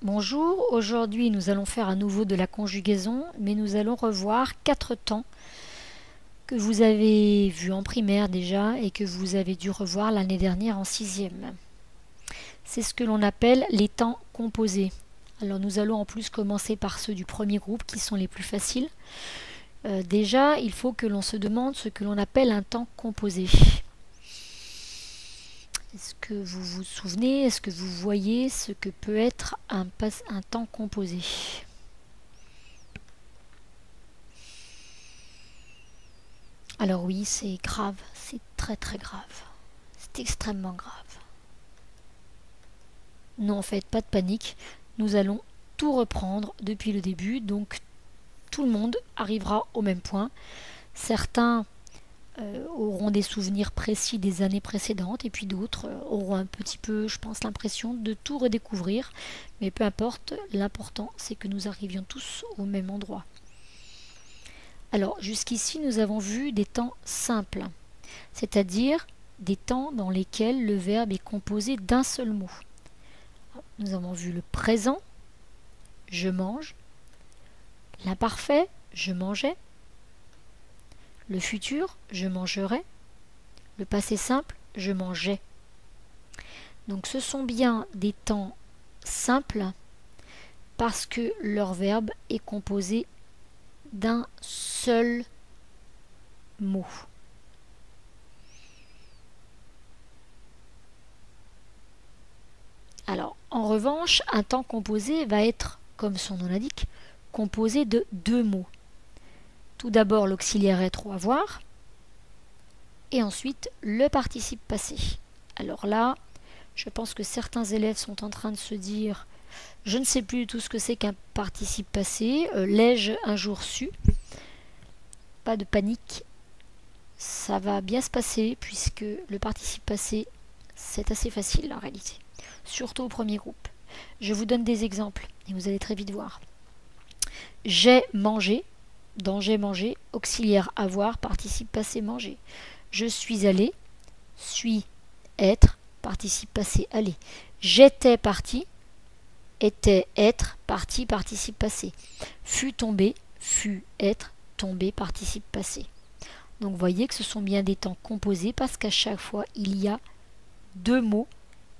Bonjour, aujourd'hui nous allons faire à nouveau de la conjugaison, mais nous allons revoir 4 temps que vous avez vus en primaire déjà et que vous avez dû revoir l'année dernière en 6e. C'est ce que l'on appelle les temps composés. Alors nous allons en plus commencer par ceux du premier groupe qui sont les plus faciles. Déjà, il faut que l'on se demande ce que l'on appelle un temps composé. Est-ce que vous vous souvenez, est-ce que vous voyez ce que peut être un temps composé? Alors oui, c'est grave, c'est très très grave. C'est extrêmement grave. Non, en fait, pas de panique. Nous allons tout reprendre depuis le début, donc tout le monde arrivera au même point. Certains auront des souvenirs précis des années précédentes et puis d'autres auront un petit peu, je pense, l'impression de tout redécouvrir. Mais peu importe, l'important c'est que nous arrivions tous au même endroit. Alors jusqu'ici nous avons vu des temps simples, c'est-à-dire des temps dans lesquels le verbe est composé d'un seul mot. Nous avons vu le présent, je mange, l'imparfait, je mangeais, le futur, je mangerai, le passé simple, je mangeais. Donc ce sont bien des temps simples parce que leur verbe est composé d'un seul mot. Alors, en revanche, un temps composé va être, comme son nom l'indique, composé de deux mots. Tout d'abord l'auxiliaire être ou avoir, et ensuite le participe passé. Alors là, je pense que certains élèves sont en train de se dire « Je ne sais plus du tout ce que c'est qu'un participe passé, l'ai-je un jour su ?» Pas de panique, ça va bien se passer puisque le participe passé, c'est assez facile en réalité. Surtout au premier groupe. Je vous donne des exemples et vous allez très vite voir. J'ai mangé, dans j'ai mangé, auxiliaire avoir, participe passé manger. Je suis allé, suis être, participe passé aller. J'étais parti, était être, parti, participe passé. Fut tombé, fut être, tombé, participe passé. Donc vous voyez que ce sont bien des temps composés parce qu'à chaque fois il y a deux mots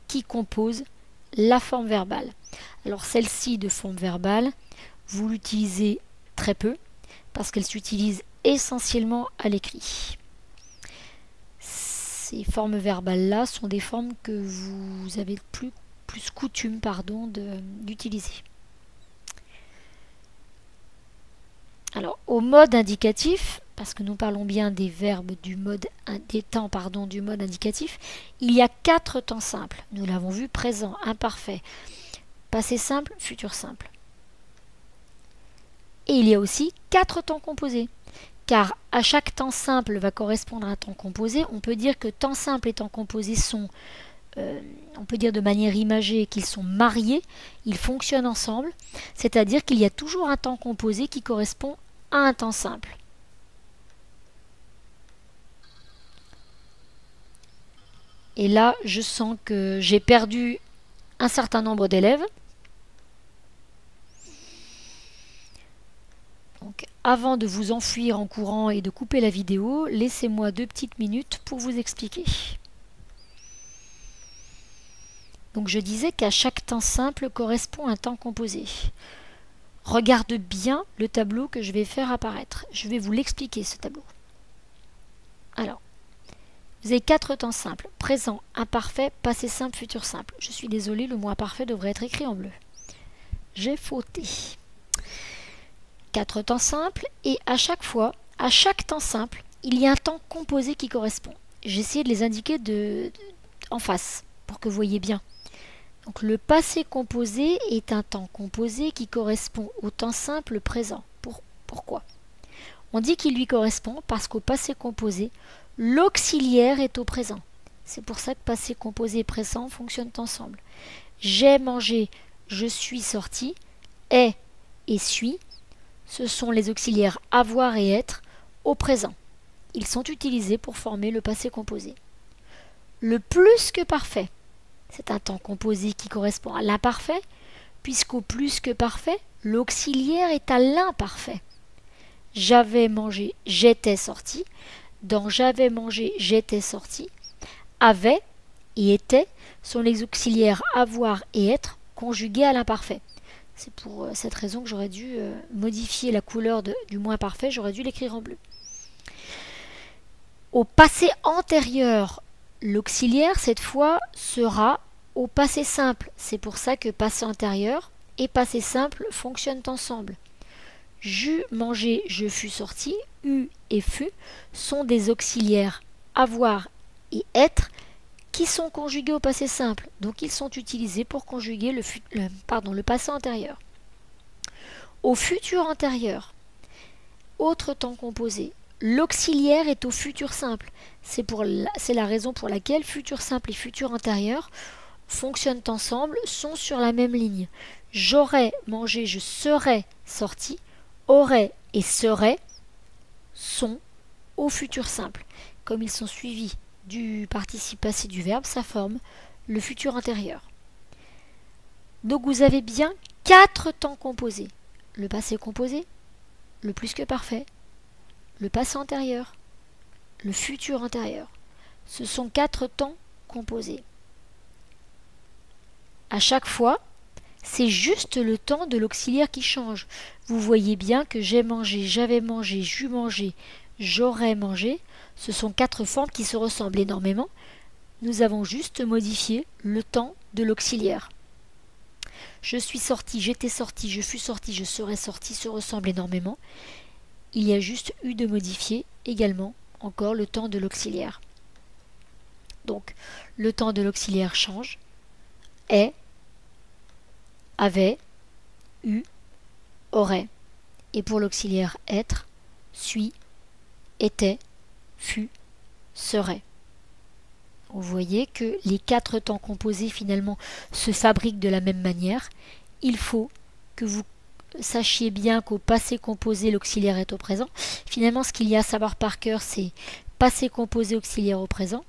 qui composent la forme verbale. Alors celle-ci de forme verbale, vous l'utilisez très peu parce qu'elle s'utilise essentiellement à l'écrit. Ces formes verbales-là sont des formes que vous avez plus coutume d'utiliser. Alors au mode indicatif, parce que nous parlons bien des verbes des temps du mode indicatif, il y a 4 temps simples. Nous l'avons vu, présent, imparfait, passé simple, futur simple. Et il y a aussi 4 temps composés. Car à chaque temps simple va correspondre à un temps composé. On peut dire que temps simple et temps composé sont, on peut dire de manière imagée qu'ils sont mariés, ils fonctionnent ensemble. C'est-à-dire qu'il y a toujours un temps composé qui correspond à un temps simple. Et là, je sens que j'ai perdu un certain nombre d'élèves. Donc, avant de vous enfuir en courant et de couper la vidéo, laissez-moi 2 petites minutes pour vous expliquer. Donc, je disais qu'à chaque temps simple correspond un temps composé. Regarde bien le tableau que je vais faire apparaître. Je vais vous l'expliquer, ce tableau. Alors, vous avez 4 temps simples. Présent, imparfait, passé simple, futur simple. Je suis désolée, le mot imparfait devrait être écrit en bleu. J'ai fauté. 4 temps simples et à chaque fois, à chaque temps simple, il y a un temps composé qui correspond. J'ai essayé de les indiquer en face pour que vous voyez bien. Donc le passé composé est un temps composé qui correspond au temps simple présent. Pourquoi? On dit qu'il lui correspond parce qu'au passé composé, l'auxiliaire est au présent. C'est pour ça que passé composé et présent fonctionnent ensemble. J'ai mangé, je suis sorti, est et suis, ce sont les auxiliaires avoir et être au présent. Ils sont utilisés pour former le passé composé. Le plus que parfait, c'est un temps composé qui correspond à l'imparfait. puisqu'au plus que parfait, l'auxiliaire est à l'imparfait. J'avais mangé, j'étais sorti. Dans j'avais mangé, j'étais sorti. Avait et était sont les auxiliaires avoir et être conjugués à l'imparfait. C'est pour cette raison que j'aurais dû modifier la couleur du moins parfait, j'aurais dû l'écrire en bleu. Au passé antérieur, l'auxiliaire, cette fois, sera au passé simple. C'est pour ça que passé antérieur et passé simple fonctionnent ensemble. J'eus mangé, je fus sorti, eut et fut sont des auxiliaires avoir et être qui sont conjugués au passé simple. Donc ils sont utilisés pour conjuguer le passé antérieur. Au futur antérieur, autre temps composé, l'auxiliaire est au futur simple. C'est la raison pour laquelle futur simple et futur antérieur fonctionnent ensemble, sont sur la même ligne. J'aurais mangé, je serais sorti. Aurait et serait sont au futur simple. Comme ils sont suivis du participe passé du verbe, ça forme le futur antérieur. Donc vous avez bien 4 temps composés. Le passé composé, le plus que parfait, le passé antérieur, le futur antérieur. Ce sont 4 temps composés. À chaque fois, c'est juste le temps de l'auxiliaire qui change. Vous voyez bien que j'ai mangé, j'avais mangé, j'eus mangé, j'aurais mangé. Ce sont 4 formes qui se ressemblent énormément. Nous avons juste modifié le temps de l'auxiliaire. Je suis sorti, j'étais sorti, je fus sorti, je serais sorti se ressemblent énormément. Il y a juste eu de modifier également encore le temps de l'auxiliaire. Donc, le temps de l'auxiliaire change. Est, avait, eu, aurait. Et pour l'auxiliaire être, suis, était, fut, serait. Vous voyez que les 4 temps composés finalement se fabriquent de la même manière. Il faut que vous sachiez bien qu'au passé composé, l'auxiliaire est au présent. Finalement, ce qu'il y a à savoir par cœur, c'est passé composé, auxiliaire au présent,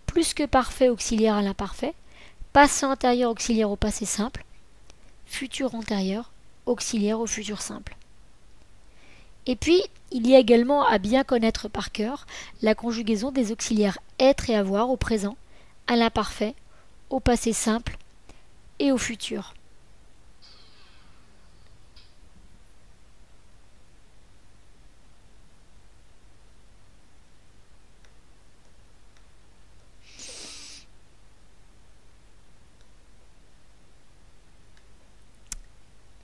plus que parfait, auxiliaire à l'imparfait, passé antérieur, auxiliaire au passé simple, futur antérieur, auxiliaire au futur simple. Et puis, il y a également à bien connaître par cœur la conjugaison des auxiliaires être et avoir au présent, à l'imparfait, au passé simple et au futur.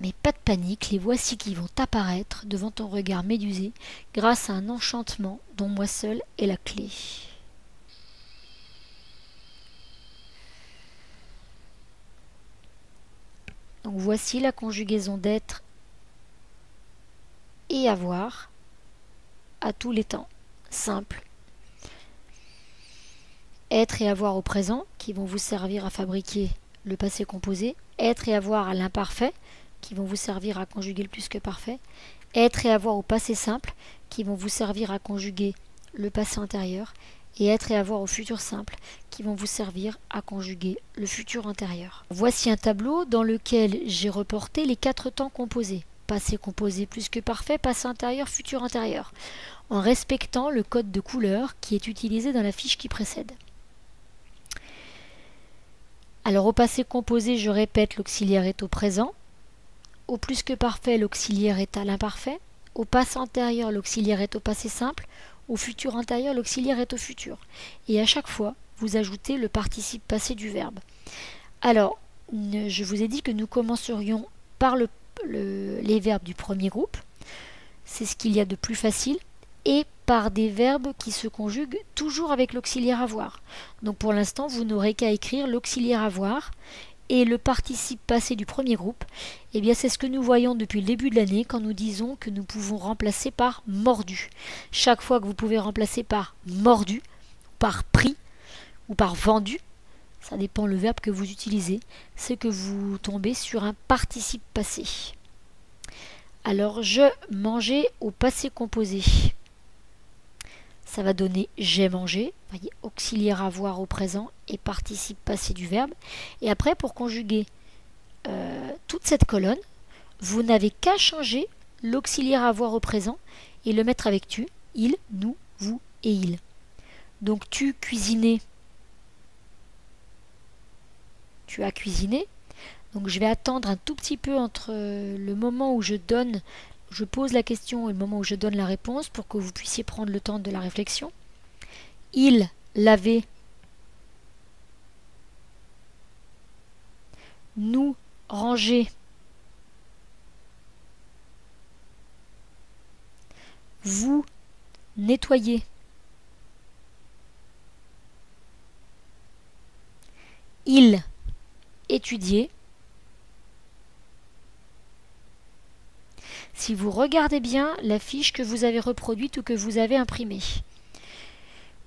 Mais pas de panique, les voici qui vont apparaître devant ton regard médusé grâce à un enchantement dont moi seul est la clé. Donc voici la conjugaison d'être et avoir à tous les temps, simple. Être et avoir au présent qui vont vous servir à fabriquer le passé composé, être et avoir à l'imparfait qui vont vous servir à conjuguer le plus que parfait, être et avoir au passé simple qui vont vous servir à conjuguer le passé antérieur, et être et avoir au futur simple qui vont vous servir à conjuguer le futur antérieur. Voici un tableau dans lequel j'ai reporté les 4 temps composés, passé composé plus que parfait, passé antérieur, futur antérieur, en respectant le code de couleur qui est utilisé dans la fiche qui précède. Alors au passé composé, je répète, l'auxiliaire est au présent. Au plus que parfait, l'auxiliaire est à l'imparfait. Au passé antérieur, l'auxiliaire est au passé simple. Au futur antérieur, l'auxiliaire est au futur. Et à chaque fois, vous ajoutez le participe passé du verbe. Alors, je vous ai dit que nous commencerions par les verbes du premier groupe. C'est ce qu'il y a de plus facile. Et par des verbes qui se conjuguent toujours avec l'auxiliaire avoir. Donc pour l'instant, vous n'aurez qu'à écrire l'auxiliaire avoir et le participe passé du premier groupe. Eh bien, c'est ce que nous voyons depuis le début de l'année quand nous disons que nous pouvons remplacer par mordu. Chaque fois que vous pouvez remplacer par mordu, par pris ou par vendu, ça dépend le verbe que vous utilisez, c'est que vous tombez sur un participe passé. Alors, je mangeais au passé composé. Ça va donner j'ai mangé, voyez, auxiliaire avoir au présent et participe passé du verbe. Et après, pour conjuguer toute cette colonne, vous n'avez qu'à changer l'auxiliaire avoir au présent et le mettre avec tu, il, nous, vous et il. Donc tu cuisinais, tu as cuisiné. Donc je vais attendre un tout petit peu entre le moment où je pose la question et le moment où je donne la réponse pour que vous puissiez prendre le temps de la réflexion. Il lavait. Nous ranger. Vous nettoyer. Il étudier. Si vous regardez bien la fiche que vous avez reproduite ou que vous avez imprimée,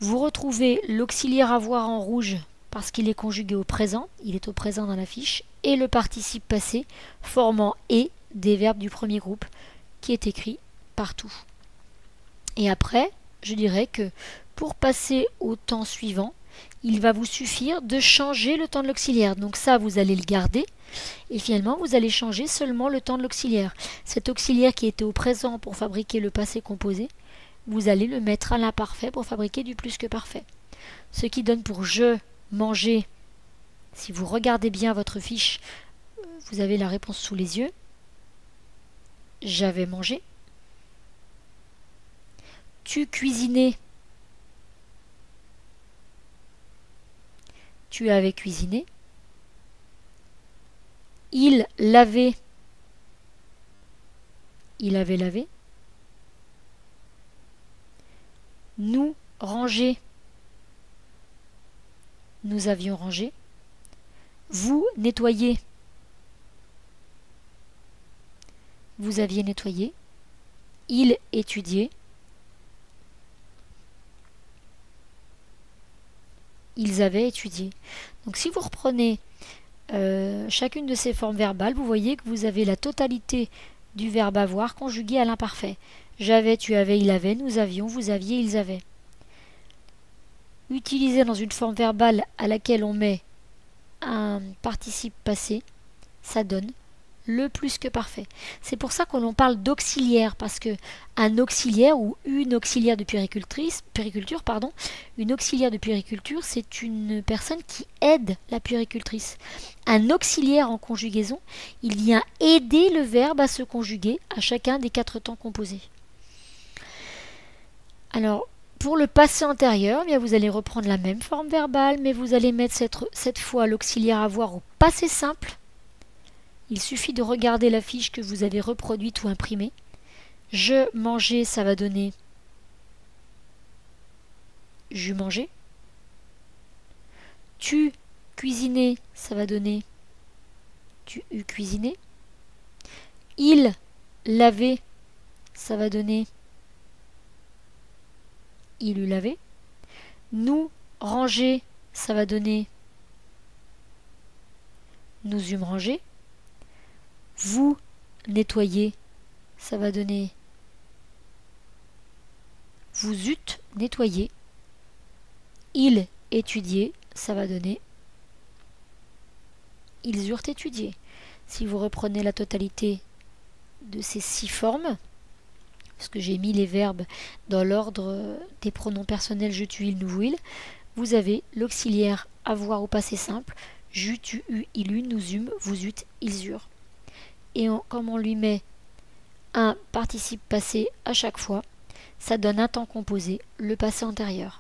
vous retrouvez l'auxiliaire avoir en rouge parce qu'il est conjugué au présent, il est au présent dans la fiche, et le participe passé formant « et » des verbes du premier groupe qui est écrit partout. Et après, je dirais que pour passer au temps suivant, il va vous suffire de changer le temps de l'auxiliaire. Donc ça, vous allez le garder. Et finalement, vous allez changer seulement le temps de l'auxiliaire. Cet auxiliaire qui était au présent pour fabriquer le passé composé, vous allez le mettre à l'imparfait pour fabriquer du plus que parfait. Ce qui donne pour je, manger. Si vous regardez bien votre fiche, vous avez la réponse sous les yeux. J'avais mangé. Tu cuisinais. Tu avais cuisiné. Il lavait. Il avait lavé. Nous ranger. Nous avions rangé. Vous nettoyer. Vous aviez nettoyé. Il étudiait. Ils avaient étudié. Donc si vous reprenez chacune de ces formes verbales, vous voyez que vous avez la totalité du verbe avoir conjugué à l'imparfait. J'avais, tu avais, il avait, nous avions, vous aviez, ils avaient. Utilisé dans une forme verbale à laquelle on met un participe passé, ça donne le plus que parfait. C'est pour ça que l'on parle d'auxiliaire, parce que un auxiliaire ou une auxiliaire de puériculture, une auxiliaire de puériculture, c'est une personne qui aide la puéricultrice. Un auxiliaire en conjugaison, il vient aider le verbe à se conjuguer à chacun des 4 temps composés. Alors, pour le passé antérieur, bien vous allez reprendre la même forme verbale, mais vous allez mettre cette fois l'auxiliaire avoir au passé simple. Il suffit de regarder la fiche que vous avez reproduite ou imprimée. Je mangeais, ça va donner j'eus mangé. Tu cuisinais, ça va donner tu eus cuisiné. Il lavait, ça va donner il eut lavé. Nous ranger, ça va donner nous eûmes rangé. Vous nettoyer, ça va donner vous eûtes nettoyé. Il étudier, ça va donner ils eurent étudié. Si vous reprenez la totalité de ces 6 formes, parce que j'ai mis les verbes dans l'ordre des pronoms personnels je, tu, il, nous, vous, il, vous avez l'auxiliaire avoir au passé simple, j'eus, tu, eus, il eut, nous eûmes, vous eûtes, ils eurent. Et comme on lui met un participe passé à chaque fois, ça donne un temps composé, le passé antérieur.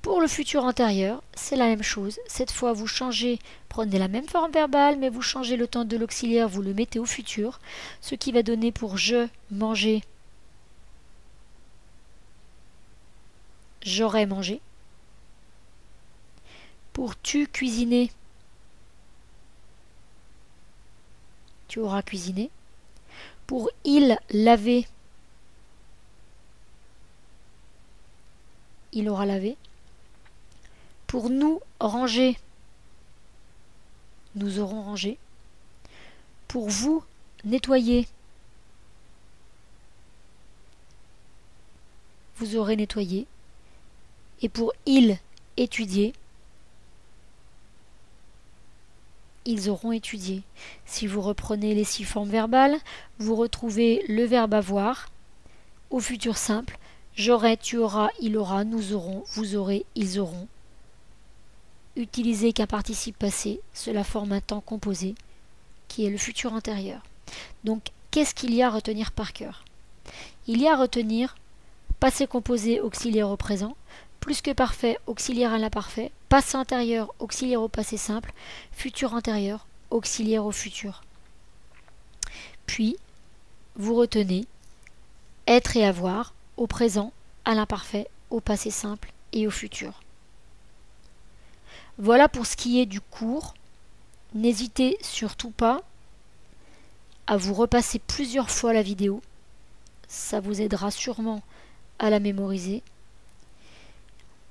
Pour le futur antérieur, c'est la même chose. Cette fois, vous changez, prenez la même forme verbale, mais vous changez le temps de l'auxiliaire, vous le mettez au futur, ce qui va donner pour je, manger, j'aurais mangé. Pour tu, cuisiner, tu auras cuisiné. Pour il, laver, il aura lavé. Pour nous, ranger, nous aurons rangé. Pour vous, nettoyer, vous aurez nettoyé. Et pour il, étudier, ils auront étudié. Si vous reprenez les 6 formes verbales, vous retrouvez le verbe avoir au futur simple. J'aurai, tu auras, il aura, nous aurons, vous aurez, ils auront. Utilisez qu'un participe passé, cela forme un temps composé qui est le futur antérieur. Donc, qu'est-ce qu'il y a à retenir par cœur? Il y a à retenir passé composé auxiliaire au présent, plus que parfait auxiliaire à l'imparfait, passé antérieur auxiliaire au passé simple, futur antérieur auxiliaire au futur. Puis, vous retenez être et avoir au présent, à l'imparfait, au passé simple et au futur. Voilà pour ce qui est du cours. N'hésitez surtout pas à vous repasser plusieurs fois la vidéo. Ça vous aidera sûrement à la mémoriser,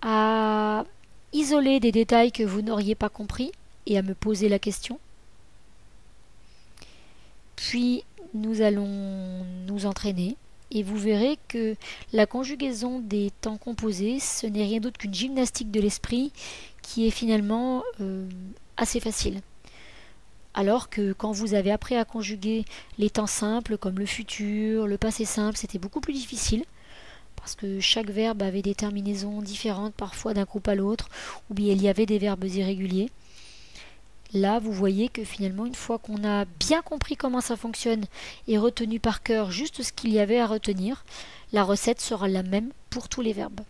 à isoler des détails que vous n'auriez pas compris et à me poser la question. Puis nous allons nous entraîner et vous verrez que la conjugaison des temps composés, ce n'est rien d'autre qu'une gymnastique de l'esprit qui est finalement assez facile. Alors que quand vous avez appris à conjuguer les temps simples comme le futur, le passé simple, c'était beaucoup plus difficile parce que chaque verbe avait des terminaisons différentes parfois d'un groupe à l'autre, ou bien il y avait des verbes irréguliers. Là, vous voyez que finalement, une fois qu'on a bien compris comment ça fonctionne et retenu par cœur juste ce qu'il y avait à retenir, la recette sera la même pour tous les verbes.